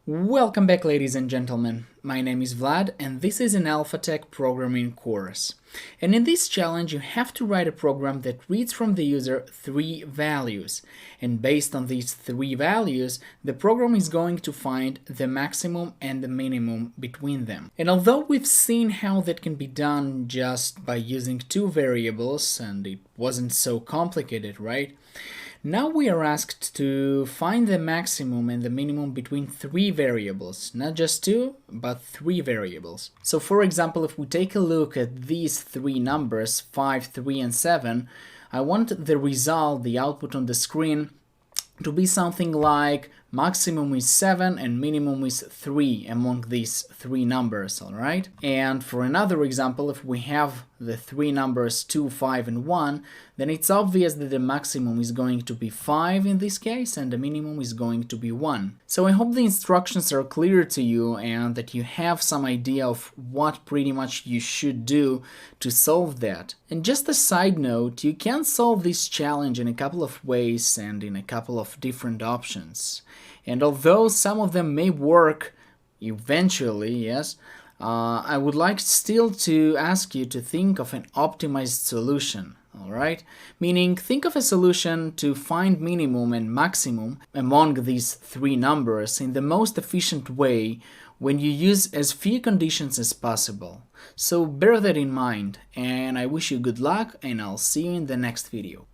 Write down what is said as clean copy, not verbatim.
Welcome back, ladies and gentlemen. My name is Vlad and this is an AlphaTech programming course. And in this challenge you have to write a program that reads from the user three values. And based on these three values, the program is going to find the maximum and the minimum between them. And although we've seen how that can be done just by using two variables, and it wasn't so complicated, right? Now we are asked to find the maximum and the minimum between three variables, not just two, but three variables. So for example, if we take a look at these three numbers, 5, 3, and 7, I want the result, the output on the screen, to be something like maximum is 7 and minimum is 3 among these three numbers, alright? And for another example, if we have the three numbers 2, 5, and 1, then it's obvious that the maximum is going to be 5 in this case and the minimum is going to be 1. So I hope the instructions are clear to you and that you have some idea of what pretty much you should do to solve that. And just a side note, you can solve this challenge in a couple of ways and in a couple of different options. And although some of them may work eventually, yes, I would like still to ask you to think of an optimized solution, alright? Meaning, think of a solution to find minimum and maximum among these three numbers in the most efficient way when you use as few conditions as possible. So bear that in mind, and I wish you good luck, and I'll see you in the next video.